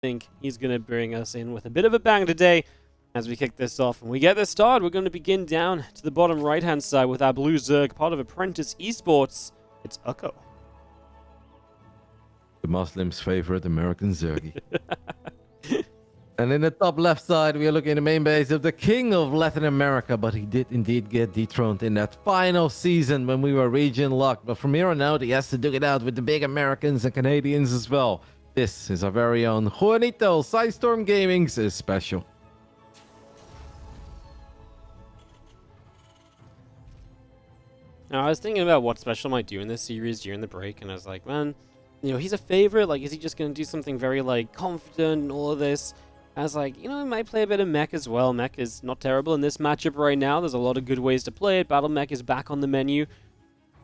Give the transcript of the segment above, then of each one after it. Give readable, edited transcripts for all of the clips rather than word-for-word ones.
think he's going to bring us in with a bit of a bang today as we kick this off. And we get this started. We're going to begin down to the bottom right-hand side with our blue Zerg, part of Apprentice Esports. It's Ukko. The Muslims' favorite American Zergy. And in the top left side, we are looking at the main base of the king of Latin America, but he did indeed get dethroned in that final season when we were region locked. But from here on out, he has to duke it out with the big Americans and Canadians as well. This is our very own Juanito, Sidestorm Gaming's SpeCial. Now, I was thinking about what SpeCial might do in this series during the break, and I was like, man, you know, he's a favorite. Like, is he just going to do something very, like, confident and all of this? I was like, you know, he might play a bit of mech as well. Mech is not terrible in this matchup right now. There's a lot of good ways to play it. Battle mech is back on the menu.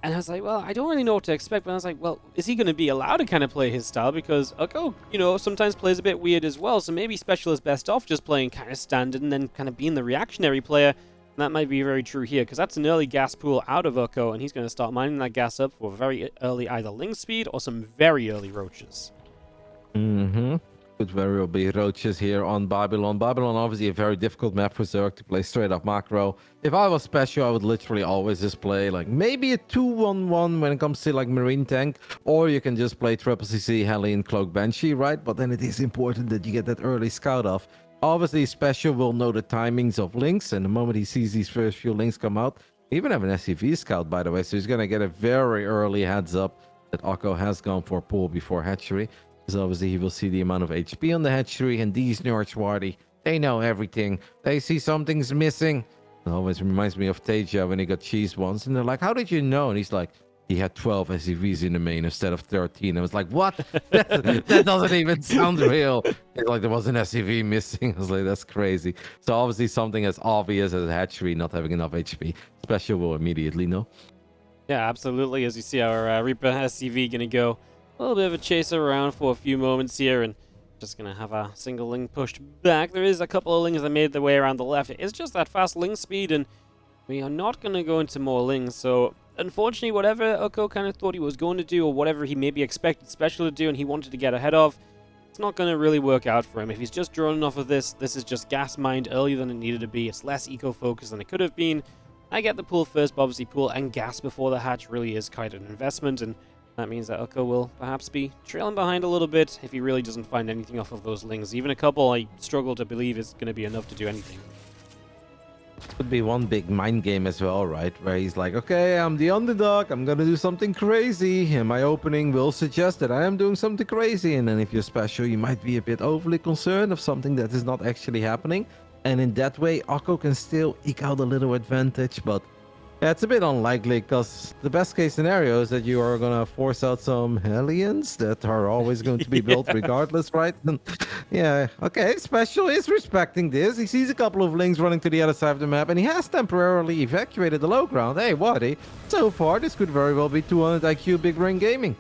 And I was like, well, I don't really know what to expect. But I was like, well, is he going to be allowed to kind of play his style? Because Ukko, you know, sometimes plays a bit weird as well. So maybe SpeCial is best off just playing kind of standard and then kind of being the reactionary player. And that might be very true here, because that's an early gas pool out of Ukko, and he's going to start mining that gas up for very early either Ling speed or some very early roaches. Could very well be roaches here on Babylon. Babylon, obviously a very difficult map for Zerg to play straight up macro. If I was SpeCial, I would literally always just play like maybe a 2-1-1 when it comes to like Marine Tank, or you can just play Triple CC, Hellion, Cloak, Banshee, right? But then it is important that you get that early scout off. Obviously, SpeCial will know the timings of links, and the moment he sees these first few links come out, we even have an SCV scout, by the way, so he's going to get a very early heads up that Ukko has gone for pull before hatchery. Because obviously he will see the amount of HP on the hatchery, and these nerds, Wardy, they know everything. They see something's missing. It always reminds me of Teja when he got cheese once, and they're like, how did you know? And he's like, he had 12 SCVs in the main instead of 13. I was like, what? that doesn't even sound real. It's like there was an SCV missing. I was like, that's crazy. So obviously something as obvious as a hatchery not having enough HP, SpeCial will immediately know. Yeah, absolutely. As you see our Reaper SCV going to go a little bit of a chase around for a few moments here, and just going to have a single Ling pushed back. There is a couple of Lings that made their way around the left. It's just that fast Ling speed, and we are not going to go into more Lings. So unfortunately, whatever Ukko kind of thought he was going to do, or whatever he maybe expected SpeCial to do and he wanted to get ahead of, it's not going to really work out for him. If he's just drawn enough of this, this is just gas mined earlier than it needed to be. It's less eco-focused than it could have been. I get the pull first, but obviously pull and gas before the hatch really is quite an investment, and that means that Ukko will perhaps be trailing behind a little bit if he really doesn't find anything off of those Lings. Even a couple, I struggle to believe is going to be enough to do anything. Could be one big mind game as well, right? Where he's like, okay, I'm the underdog, I'm gonna do something crazy, and my opening will suggest that I am doing something crazy. And then if you're SpeCial, you might be a bit overly concerned of something that is not actually happening. And in that way, Ukko can still eke out a little advantage, but yeah, it's a bit unlikely, because the best case scenario is that you are going to force out some Hellions that are always going to be built regardless, right? And yeah, okay, SpeCial is respecting this. He sees a couple of Lings running to the other side of the map, and he has temporarily evacuated the low ground. Hey, Waddy, so far this could very well be 200 IQ Big Brain Gaming.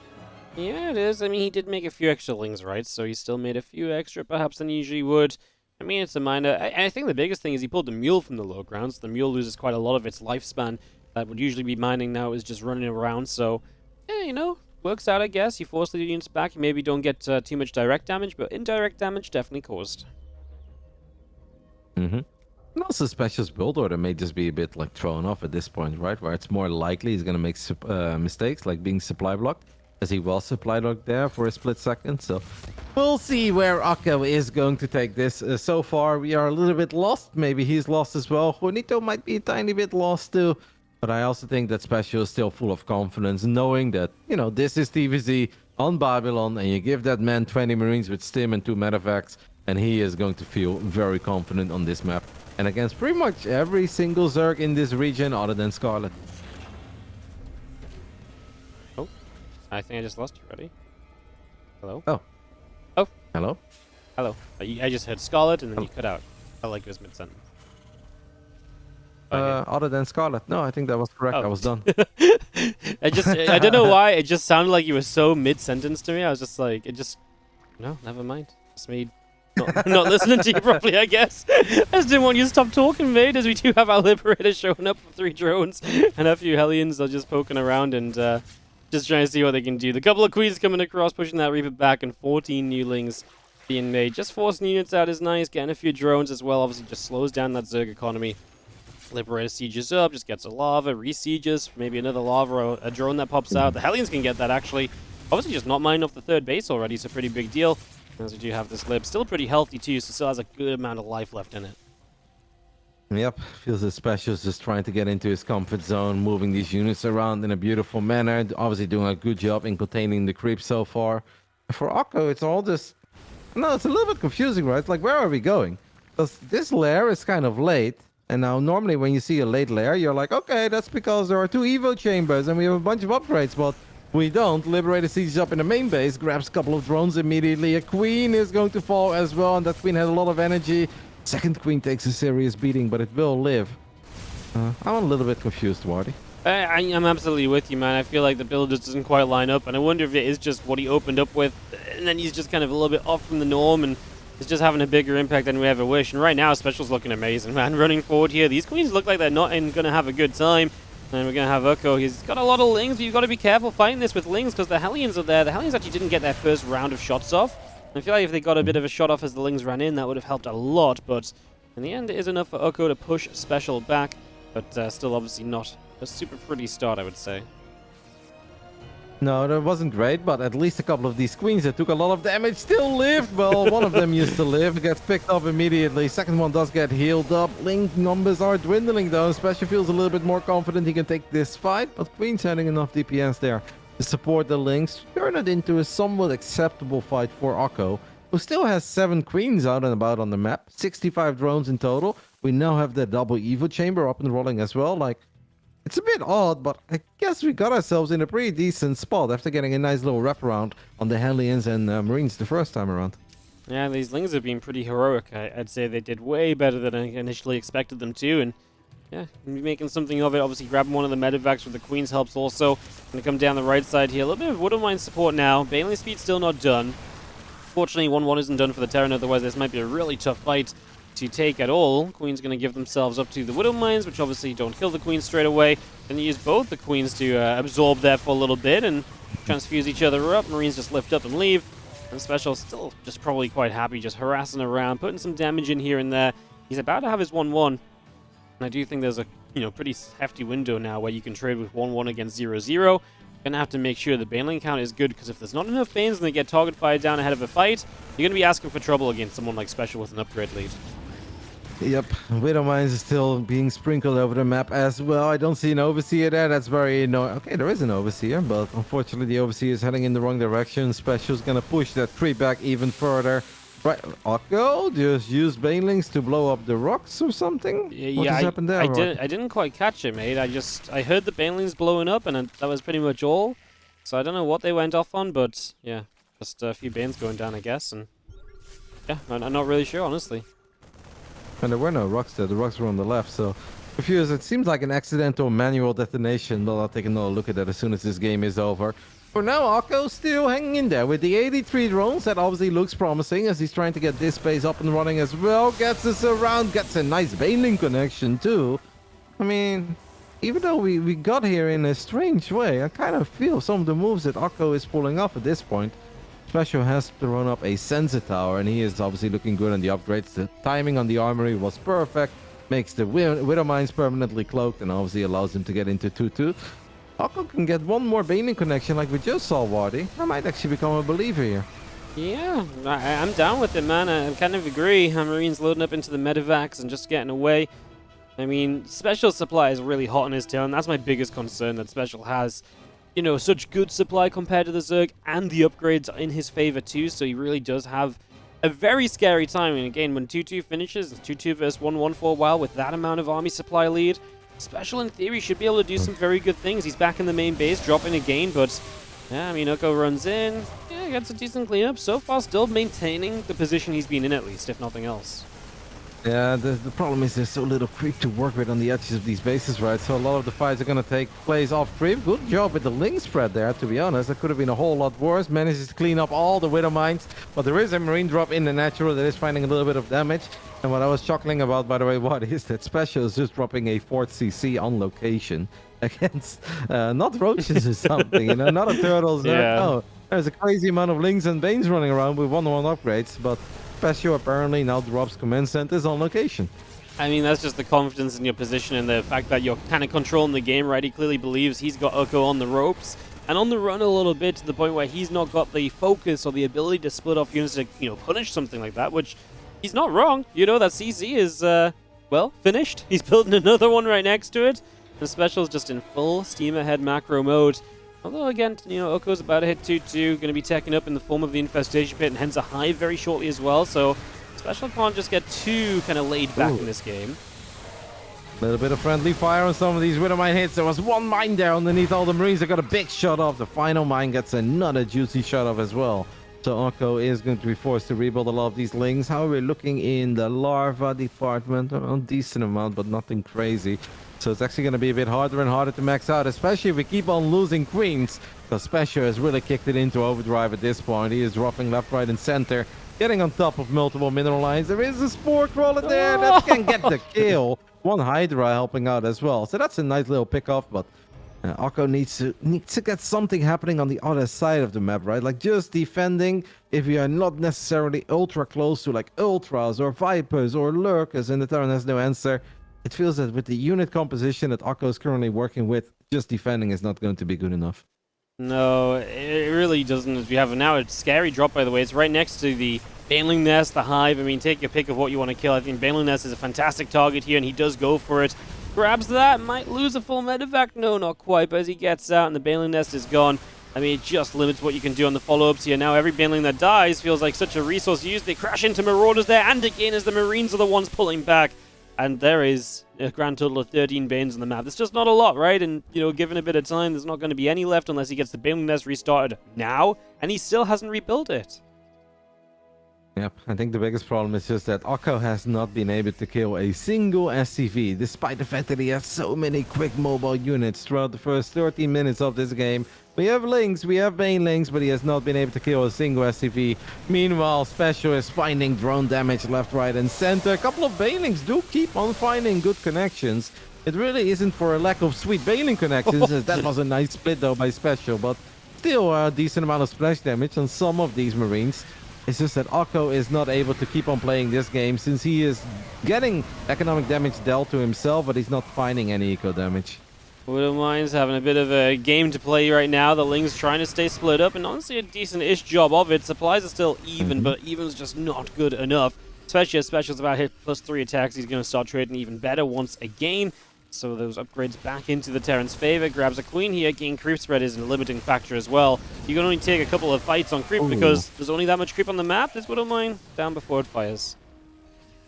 Yeah, it is. I mean, he did make a few extra Lings, right? So he still made a few extra perhaps than he usually would. I mean, it's a minor. I think the biggest thing is he pulled the Mule from the low grounds. The Mule loses quite a lot of its lifespan. That would usually be mining now is just running around. So, yeah, you know, works out, I guess. You force the units back. You maybe don't get too much direct damage, but indirect damage definitely caused. And also, SpeCial's build order may just be a bit like thrown off at this point, right? Where it's more likely he's going to make mistakes like being supply blocked, as he was supply blocked there for a split second. So we'll see where Ukko is going to take this. So far, we are a little bit lost. Maybe he's lost as well. Juanito might be a tiny bit lost too. But I also think that SpeCial is still full of confidence, knowing that, you know, this is TVZ on Babylon, and you give that man 20 Marines with Stim and 2 Medevacs, and he is going to feel very confident on this map. And against pretty much every single Zerg in this region other than Scarlet. Oh, I think I just lost you. Ready? Hello? Oh. Oh. Hello? Hello. I just heard Scarlet, and then you cut out. I like it was mid-sentence. Other than Scarlet. No, I think that was correct. I was done. I don't know why. It just sounded like you were so mid-sentence to me. I was just like, no, never mind. Just me not listening to you properly, I guess. I just didn't want you to stop talking, mate, as we do have our Liberator showing up with 3 drones and a few Hellions are just poking around and just trying to see what they can do. The couple of Queens coming across, pushing that Reaper back, and 14 new Lings being made. Just forcing units out is nice. Getting a few drones as well obviously just slows down that Zerg economy. Liberator sieges up, just gets a lava, re-sieges, maybe another lava or a drone that pops out. The Hellions can get that actually. Obviously just not mining off the third base already, so pretty big deal. As we do have this Lib. Still pretty healthy too, so still has a good amount of life left in it. Yep, feels the Special's just trying to get into his comfort zone, moving these units around in a beautiful manner. Obviously doing a good job in containing the creep so far. For Ukko, it's all just... No, it's a little bit confusing, right? It's like, where are we going? Because this lair is kind of late. And now normally when you see a late lair, you're like, okay, that's because there are 2 Evo chambers and we have a bunch of upgrades. But we don't. Liberator sieges up in the main base, grabs a couple of drones immediately. A queen is going to fall as well, and that queen has a lot of energy. Second queen takes a serious beating, but it will live. I'm a little bit confused, Wardy. I'm absolutely with you, man. I feel like the build just doesn't quite line up, and I wonder if it is just what he opened up with, and then he's just kind of a little bit off from the norm, and it's just having a bigger impact than we ever wish. And right now, Special's looking amazing, man. Running forward here, these queens look like they're not going to have a good time. And we're going to have Ukko. He's got a lot of lings, but you've got to be careful fighting this with lings because the Hellions are there. The Hellions actually didn't get their first round of shots off. I feel like if they got a bit of a shot off as the lings ran in, that would have helped a lot, but in the end, it is enough for Ukko to push Special back, but still obviously not a super pretty start, I would say. No, that wasn't great, but at least a couple of these queens that took a lot of damage still lived. Well, one of them used to live, gets picked up immediately. Second one does get healed up. Link numbers are dwindling though. Special feels a little bit more confident he can take this fight, but Queen's having enough DPS there to support the links. Turn it into a somewhat acceptable fight for Ukko, who still has 7 queens out and about on the map. 65 drones in total. We now have the double Evo chamber up and rolling as well. Like, it's a bit odd, but I guess we got ourselves in a pretty decent spot after getting a nice little wraparound on the Hellions and Marines the first time around. Yeah, these lings have been pretty heroic. I'd say they did way better than I initially expected them to, and yeah, making something of it. Obviously grabbing one of the medevacs with the Queen's helps also. Gonna come down the right side here. A little bit of Widowmine support now. Baneling speed still not done. Fortunately, 1-1 isn't done for the Terran, otherwise this might be a really tough fight to take at all. Queen's going to give themselves up to the Widow Mines, which obviously don't kill the Queen straight away. Then you use both the Queens to absorb there for a little bit and transfuse each other up. Marines just lift up and leave. And Special still just probably quite happy, just harassing around, putting some damage in here and there. He's about to have his 1-1. And I do think there's a pretty hefty window now where you can trade with 1-1 against 0-0. Gonna have to make sure the Baneling count is good, because if there's not enough Banes and they get target fired down ahead of a fight, you're gonna be asking for trouble against someone like Special with an upgrade lead. Yep, Widow Mines is still being sprinkled over the map as well. I don't see an Overseer there. That's very annoying. Okay, there is an Overseer, but unfortunately the Overseer is heading in the wrong direction. Special's gonna push that creep back even further. Right, Ukko just used Banelings to blow up the rocks or something? Yeah, what just happened there? I didn't quite catch it, mate. I heard the Banelings blowing up, and that was pretty much all. So I don't know what they went off on, but yeah, just a few Banes going down, I guess, and yeah, I'm not really sure, honestly. And there were no rocks there. The rocks were on the left, so confused. It seems like an accidental manual detonation, but I'll take another look at that as soon as this game is over. For now, Ukko's still hanging in there with the 83 drones. That obviously looks promising as he's trying to get this base up and running as well. Gets us around, gets a nice Baneling connection too. I mean, even though we got here in a strange way, I kind of feel some of the moves that Ukko is pulling off at this point. Special has thrown up a sensor tower, and he is obviously looking good on the upgrades. The timing on the armory was perfect, makes the Widow Mines permanently cloaked, and obviously allows him to get into 2-2. Ukko can get one more Baneling connection like we just saw, Wardy. I might actually become a believer here. Yeah, I'm down with it, man. I kind of agree. Marines loading up into the medevacs and just getting away. I mean, Special supply is really hot on his tail, and that's my biggest concern, that Special has such good supply compared to the Zerg, and the upgrades are in his favor too, so he really does have a very scary time. And again, when 2-2 finishes, it's 2-2 versus 1-1 for a while with that amount of army supply lead. Special, in theory, should be able to do some very good things. He's back in the main base, dropping again, but yeah, I mean, Ukko runs in, yeah, gets a decent cleanup. So far, still maintaining the position he's been in, at least, if nothing else. Yeah, the problem is there's so little creep to work with on the edges of these bases, right? So a lot of the fights are going to take place off creep. Good job with the link spread there, to be honest. That could have been a whole lot worse. Manages to clean up all the Widow Mines, but there is a Marine drop in the natural that is finding a little bit of damage. And what I was chuckling about, by the way, what is that Special is just dropping a 4th CC on location against not roaches or something, not a turtles. Yeah. No, There's a crazy amount of Lings and Banes running around with 1-1 upgrades, but SpeCial apparently now drops command centers on location. I mean, that's just the confidence in your position and the fact that you're kind of controlling the game, right? He clearly believes he's got Ukko on the ropes and on the run a little bit to the point where he's not got the focus or the ability to split off units to, punish something like that, which he's not wrong. That CC is, well, finished. He's building another one right next to it. The SpeCial's just in full steam ahead macro mode. Although, again, Ukko's about to hit 2-2, going to be taken up in the form of the Infestation Pit and hence a hive very shortly as well, so SpeCial can't just get too kind of laid back in this game. A little bit of friendly fire on some of these Widow Mine hits. There was one mine there underneath all the Marines. They got a big shot off. The final mine gets another juicy shot off as well. So Ukko is going to be forced to rebuild a lot of these Lings. How are we looking in the larva department? A decent amount, but nothing crazy. So it's actually going to be a bit harder and harder to max out, especially if we keep on losing queens. Because SpeCial has really kicked it into overdrive at this point. He is dropping left, right, and center, getting on top of multiple mineral lines. There is a Spore Crawler there that can get the kill. One Hydra helping out as well. So that's a nice little pick-off, but Ukko needs to get something happening on the other side of the map, right? Like just defending if you are not necessarily ultra close to like Ultras or Vipers or Lurkers and the Terran has no answer. It feels that with the unit composition that Ukko is currently working with, just defending is not going to be good enough. No, it really doesn't. We have now a scary drop, by the way. It's right next to the Baneling Nest, the Hive. I mean, take your pick of what you want to kill. I think Baneling Nest is a fantastic target here, and he does go for it. Grabs that, might lose a full medevac. No, not quite, but as he gets out and the Baneling Nest is gone, I mean, it just limits what you can do on the follow-ups here. Now every Baneling that dies feels like such a resource used. They crash into Marauders there, and again as the Marines are the ones pulling back. And there is a grand total of 13 Banes on the map. It's just not a lot, right? And, given a bit of time, there's not going to be any left unless he gets the Baneling Nest restarted now, and he still hasn't rebuilt it. Yep, I think the biggest problem is just that Ukko has not been able to kill a single SCV, despite the fact that he has so many quick mobile units throughout the first 13 minutes of this game. We have Lings, we have Banelings, but he has not been able to kill a single SCV. Meanwhile, SpeCial is finding drone damage left, right, and center. A couple of Banelings do keep on finding good connections. It really isn't for a lack of sweet Baneling connections, as that was a nice split though by SpeCial, but still a decent amount of splash damage on some of these Marines. It's just that Ukko is not able to keep on playing this game since he is getting economic damage dealt to himself, but he's not finding any eco damage. Widow Mine's having a bit of a game to play right now. The Ling's trying to stay split up, and honestly a decent-ish job of it. Supplies are still even, but even's just not good enough. Especially as SpeCial's about hit +3 attacks. He's going to start trading even better once again. So those upgrades back into the Terran's favor. Grabs a queen here. Gain creep spread is a limiting factor as well. You can only take a couple of fights on creep because there's only that much creep on the map. This Widow Mine down before it fires.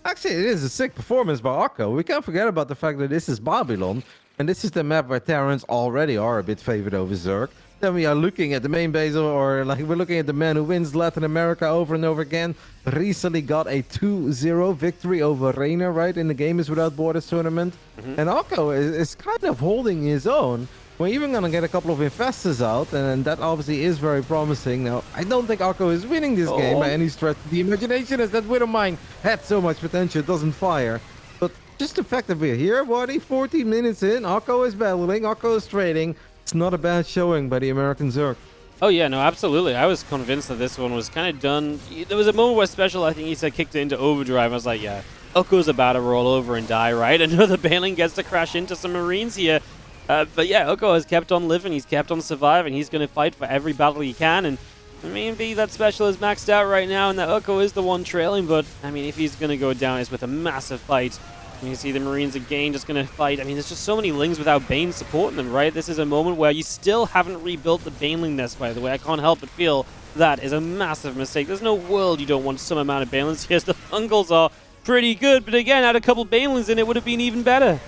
Actually, it is a sick performance by Ukko. We can't forget about the fact that this is Babylon, and this is the map where Terrans already are a bit favored over Zerg. Then we are looking at the main base, or like we're looking at the man who wins Latin America over and over again. Recently got a 2-0 victory over Reina, right, in the Game is Without Borders tournament. And Ukko is kind of holding his own. We're even going to get a couple of Infestors out, and that obviously is very promising. Now, I don't think Ukko is winning this game by any stretch of the imagination, as that Widow Mine had so much potential, it doesn't fire. But just the fact that we're here, Waddy, 14 minutes in, Ukko is battling, Ukko is trading. It's not a bad showing by the American Zerg. Oh yeah, no, absolutely. I was convinced that this one was kind of done. There was a moment where SpeCial, I think he said, kicked it into overdrive. I was like, yeah, Ukko's about to roll over and die, right? Another Baneling gets to crash into some Marines here. But yeah, Ukko has kept on living. He's kept on surviving. He's going to fight for every battle he can. And maybe that SpeCial is maxed out right now and that Ukko is the one trailing. But, I mean, if he's going to go down, it's with a massive fight. You can see the Marines again just going to fight. I mean, there's just so many Lings without Bane supporting them, right? This is a moment where you still haven't rebuilt the Baneling nest, by the way. I can't help but feel that is a massive mistake. There's no world you don't want some amount of Banelings. Yes, the Fungals are pretty good, but again, add a couple Banelings in, it would have been even better.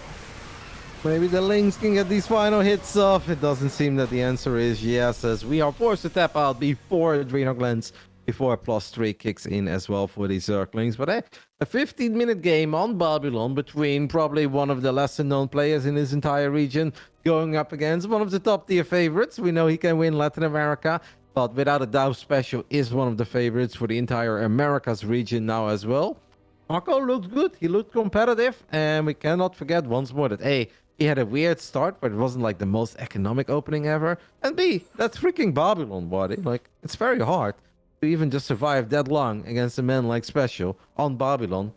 Maybe the Lings can get these final hits off. It doesn't seem that the answer is yes, as we are forced to tap out before DreamHack lands, before a +3 kicks in as well for these Zerglings. But a 15-minute game on Babylon between probably one of the lesser-known players in this entire region going up against one of the top-tier favorites. We know he can win Latin America, but without a doubt, SpeCial is one of the favorites for the entire Americas region now as well. Ukko looked good. He looked competitive, and we cannot forget once more that, hey, he had a weird start, but it wasn't like the most economic opening ever. And B, that's freaking Babylon, buddy. Like, it's very hard to even just survive that long against a man like SpeCial on Babylon.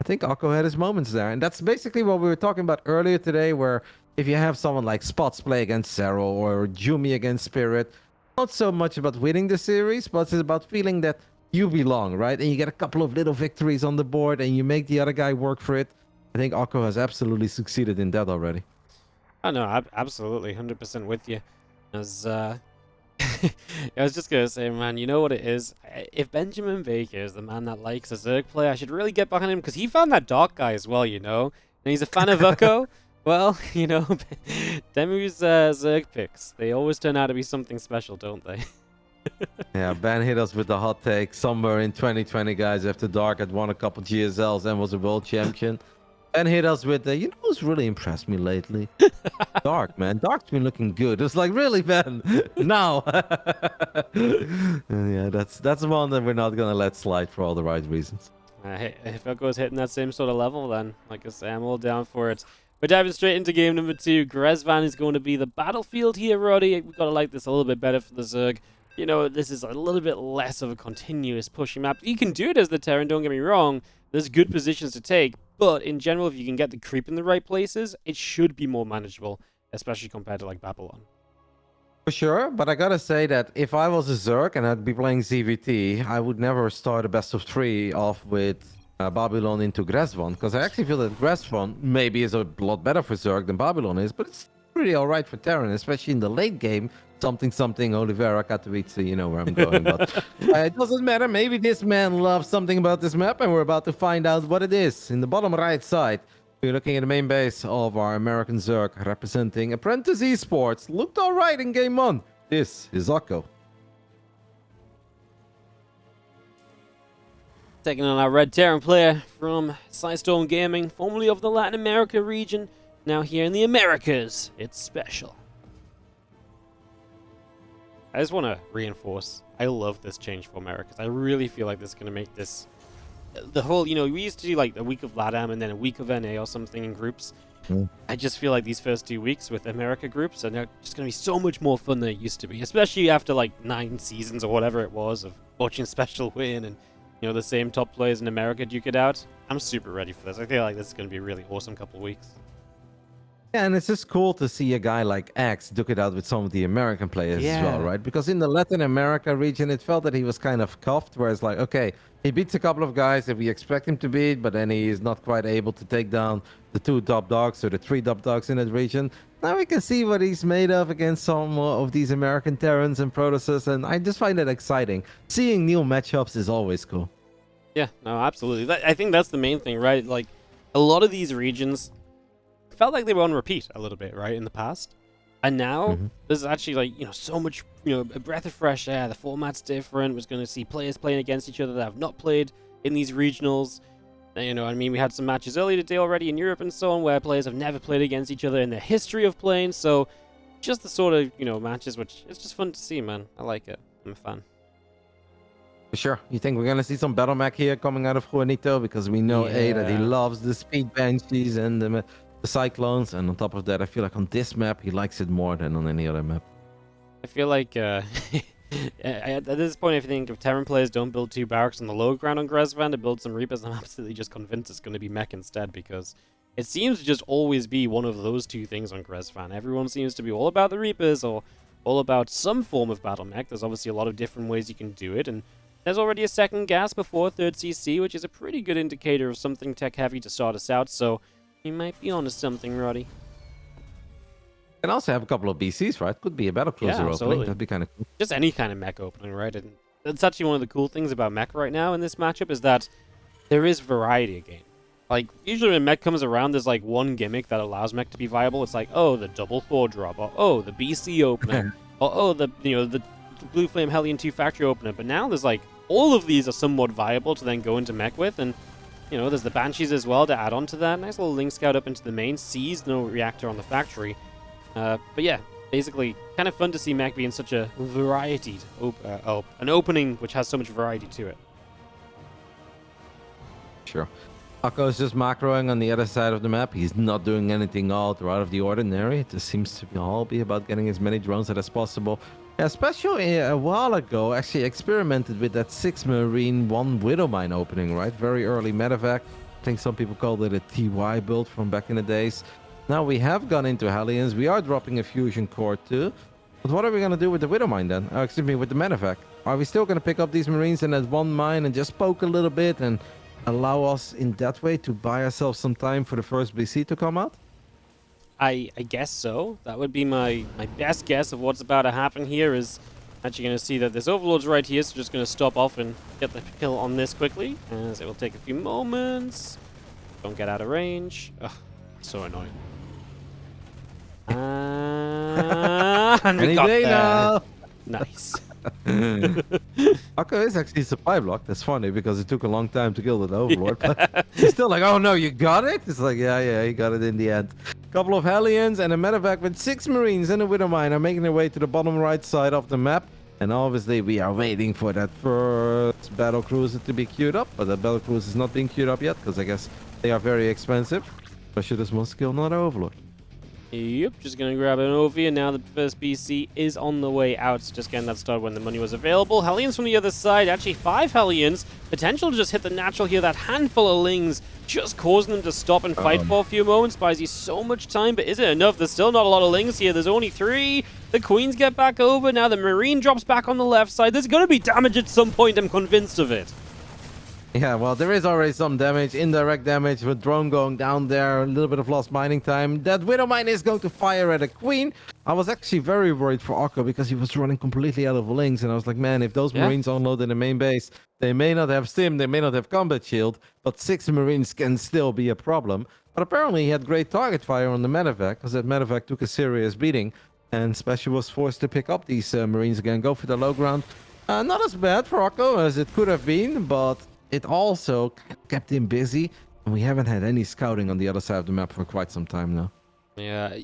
I think Ukko had his moments there. And that's basically what we were talking about earlier today, where if you have someone like Spots play against Zero or Jumi against Spirit, not so much about winning the series, but it's about feeling that you belong, right? And you get a couple of little victories on the board and you make the other guy work for it. I think Ukko has absolutely succeeded in that already. Oh, no, absolutely. 100% with you. As, I was just going to say, man, you know what it is? If Benjamin Baker is the man that likes a Zerg play, I should really get behind him because he found that Dark guy as well, you know? And he's a fan of Ukko. Well, you know, Demu's Zerg picks, they always turn out to be something special, don't they? Yeah, Ben hit us with the hot take somewhere in 2020, guys, after Dark had won a couple GSLs and was a world champion. Ben hit us with the, you know who's really impressed me lately? Dark, man. Dark's been looking good. It's like, really, Ben? Now. Yeah, that's one that we're not going to let slide for all the right reasons. If Ukko's hitting that same sort of level, then, like I say, I'm all down for it. We're diving straight into game number 2. Grezvan is going to be the battlefield here, Roddy. We've got to like this a little bit better for the Zerg. You know, this is a little bit less of a continuous pushing map. You can do it as the Terran, don't get me wrong. There's good positions to take, but in general, if you can get the creep in the right places, it should be more manageable, especially compared to like Babylon. For sure, but I gotta say that if I was a Zerg and I'd be playing ZVT, I would never start a best of 3 off with Babylon into Grezvan, because I actually feel that Grezvan maybe is a lot better for Zerg than Babylon is, but it's pretty alright for Terran, especially in the late game. Something Oliveira Katowice, you know where I'm going. But it doesn't matter. Maybe this man loves something about this map, and we're about to find out what it is. In the bottom right side, we're looking at the main base of our American Zerg representing Apprentice Esports. Looked alright in game 1. This is Ukko. Taking on our red Terran player from Sidestorm Gaming, formerly of the Latin America region, now here in the Americas. It's SpeCial. I just want to reinforce, I love this change for Americas. I really feel like this is going to make this, the whole, you know, we used to do like a week of LATAM and then a week of NA or something in groups. I just feel like these first 2 weeks with America groups are now just going to be so much more fun than it used to be, especially after like 9 seasons or whatever it was of watching SpeCial win and, you know, the same top players in America duke it out. I'm super ready for this. I feel like this is going to be a really awesome couple of weeks. Yeah, and it's just cool to see a guy like X duke it out with some of the American players as well, right? Because in the Latin America region, it felt that he was kind of cuffed, where it's like, okay, he beats a couple of guys that we expect him to beat, but then he is not quite able to take down the 2 top dogs or the 3 top dogs in that region. Now we can see what he's made of against some of these American Terrans and Protoses, and I just find it exciting. Seeing new matchups is always cool. Yeah, no, absolutely. I think that's the main thing, right? Like, a lot of these regions felt like they were on repeat a little bit, right, in the past. And now, there's actually, like, you know, so much, you know, a breath of fresh air. The format's different. We're going to see players playing against each other that have not played in these regionals. You know, I mean, we had some matches earlier today already in Europe and so on, where players have never played against each other in their history of playing. So, just the sort of, you know, matches, which it's just fun to see, man. I like it. I'm a fan. For sure. You think we're going to see some battle mech here coming out of Juanito? Because we know, A, that he loves the speed banshees and the Cyclones, and on top of that, I feel like on this map he likes it more than on any other map. I feel like at this point, if you think if Terran players don't build 2 barracks on the low ground on Grezvan to build some Reapers, I'm absolutely just convinced it's going to be mech instead, because it seems to just always be one of those 2 things on Grezvan. Everyone seems to be all about the Reapers or all about some form of battle mech. There's obviously a lot of different ways you can do it, and there's already a second gas before 3rd CC, which is a pretty good indicator of something tech heavy to start us out, so you might be onto something, Roddy. And also have a couple of BCs, right? Could be a battlecruiser opening. That'd be kind of cool. Just any kind of mech opening, right? And that's actually one of the cool things about mech right now in this matchup is that there is variety again. Like, usually when mech comes around, there's like one gimmick that allows mech to be viable. It's like, oh, the double Thor drop, or oh, the BC opener, or oh, the Blue Flame Hellion 2 factory opener. But now there's like, all of these are somewhat viable to then go into mech with, and you know, there's the Banshees as well to add on to that. Nice little Link Scout up into the main. Sees no reactor on the factory. But yeah, basically, kind of fun to see mech being such a variety, an opening which has so much variety to it. Sure. Ukko is just macroing on the other side of the map. He's not doing anything out of the ordinary. It just seems to all be about getting as many drones as possible. Yeah, especially a while ago, actually experimented with that 6 Marine 1 Widow Mine opening, right? Very early medevac. I think some people called it a TY build from back in the days. Now we have gone into Hellions. We are dropping a fusion core too. But what are we going to do with the Widow Mine then? Excuse me, with the medevac. Are we still going to pick up these Marines in that one mine and just poke a little bit and allow us in that way to buy ourselves some time for the first BC to come out? I guess so. That would be my best guess of what's about to happen here. Is actually going to see that this Overlord's right here, so just going to stop off and get the kill on this quickly, as it will take a few moments. Don't get out of range. Ugh, so annoying. And we got there. Nice. Ukko is actually supply block. That's funny because it took a long time to kill that Overlord. Yeah. But he's still like, oh no, you got it? It's like, yeah, he got it in the end. Couple of Hellions and a medevac with 6 Marines and a Widow Mine are making their way to the bottom right side of the map. And obviously we are waiting for that first battle cruiser to be queued up. But the battle cruiser is not being queued up yet because I guess they are very expensive. Especially this one skill, not Overlord. Yep, just gonna grab an OV, and now the first BC is on the way out. Just getting that started when the money was available. Hellions from the other side, actually 5 Hellions. Potential to just hit the natural here. That handful of Lings just causing them to stop and fight for a few moments. Buys you so much time, but is it enough? There's still not a lot of Lings here. There's only 3. The Queens get back over. Now the Marine drops back on the left side. There's gonna be damage at some point, I'm convinced of it. Yeah, well, there is already some damage, indirect damage with drone going down there, a little bit of lost mining time. That Widow Mine is going to fire at a Queen. I was actually very worried for Ukko because he was running completely out of links, and I was like, man, if those Marines unload in the main base, they may not have stim, they may not have combat shield, but 6 Marines can still be a problem. But apparently he had great target fire on the medevac, because that medevac took a serious beating, and SpeCial was forced to pick up these Marines again, go for the low ground. Not as bad for Ukko as it could have been, but it also kept him busy, and we haven't had any scouting on the other side of the map for quite some time now. Yeah,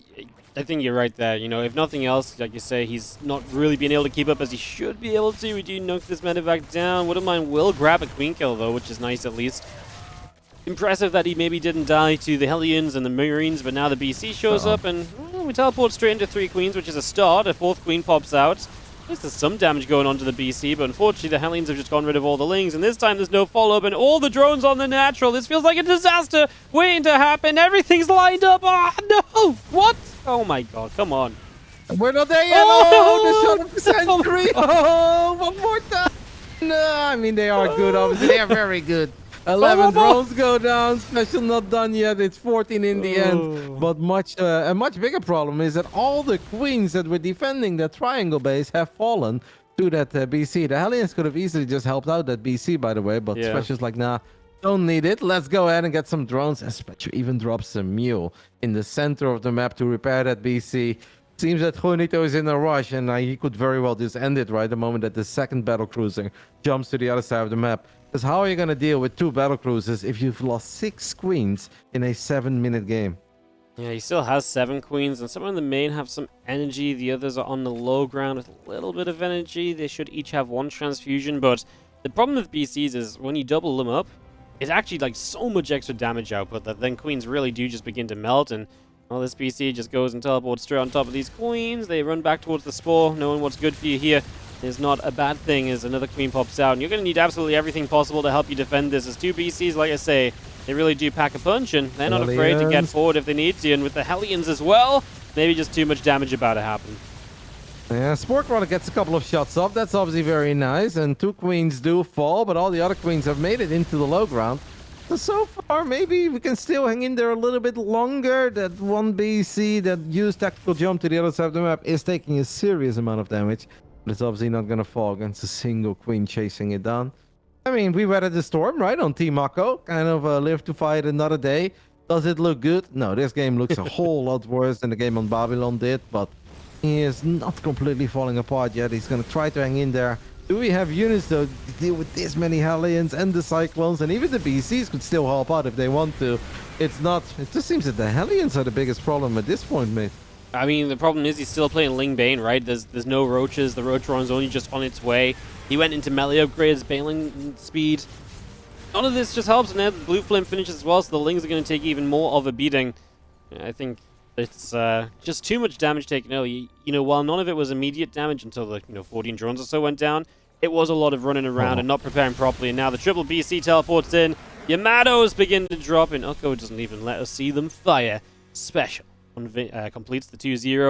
I think you're right there. You know, if nothing else, like you say, he's not really being able to keep up as he should be able to. We do knock this medevac down. Widow Mine will grab a Queen kill, though, which is nice at least. Impressive that he maybe didn't die to the Hellions and the Marines, but now the BC shows up, and we teleport straight into 3 Queens, which is a start. A 4th Queen pops out. At least there's some damage going on to the BC, but unfortunately the Hellions have just gotten rid of all the Lings, and this time there's no follow-up, and all the drones on the natural. This feels like a disaster waiting to happen. Everything's lined up. Oh, no! What? Oh my god, come on. We're not there yet. Oh, the shot of the century. Oh, one more time. No, I mean, they are good, obviously. They are very good. 11 drones go down. SpeCial not done yet. It's 14 in the end. But a much bigger problem is that all the Queens that were defending that triangle base have fallen to that BC. The Hellions could have easily just helped out that BC, by the way. But SpeCial's like, nah, don't need it. Let's go ahead and get some drones. And SpeCial even drops a mule in the center of the map to repair that BC. Seems that Juanito is in a rush, and he could very well just end it right the moment that the second battlecruiser jumps to the other side of the map. Because how are you going to deal with 2 battlecruisers if you've lost 6 Queens in a 7-minute game? Yeah, he still has 7 Queens, and some in the main have some energy. The others are on the low ground with a little bit of energy. They should each have 1 transfusion, but the problem with BCs is when you double them up, it's actually like so much extra damage output that then Queens really do just begin to melt, and well, this BC just goes and teleports straight on top of these Queens. They run back towards the spore, knowing what's good for you here is not a bad thing as another Queen pops out. And you're going to need absolutely everything possible to help you defend this. As 2 BCs, like I say, they really do pack a punch, and they're not afraid to get forward if they need to. And with the Hellions as well, maybe just too much damage about to happen. Yeah, Sporkrunner gets a couple of shots off. That's obviously very nice. And 2 Queens do fall, but all the other Queens have made it into the low ground. So far, maybe we can still hang in there a little bit longer. That 1 BC that used tactical jump to the other side of the map is taking a serious amount of damage. But it's obviously not going to fall against a single Queen chasing it down. I mean, we weathered the storm, right, on Team Ukko. Kind of live to fight another day. Does it look good? No, this game looks a whole lot worse than the game on Babylon did. But he is not completely falling apart yet. He's going to try to hang in there. Do we have units, though, to deal with this many Hellions and the Cyclones? And even the BCs could still help out if they want to. It's not... It just seems that the Hellions are the biggest problem at this point, mate. I mean, the problem is he's still playing Ling Bane, right? There's no roaches. The roach run's only just on its way. He went into melee upgrades, bailing speed. None of this just helps, and now the blue flame finishes as well, so the Lings are going to take even more of a beating. I think it's just too much damage taken early. You know, while none of it was immediate damage until the 14 drones or so went down, it was a lot of running around and not preparing properly. And now the triple BC teleports in. Yamatos begin to drop, and Ukko doesn't even let us see them fire. SpeCial completes the 2-0.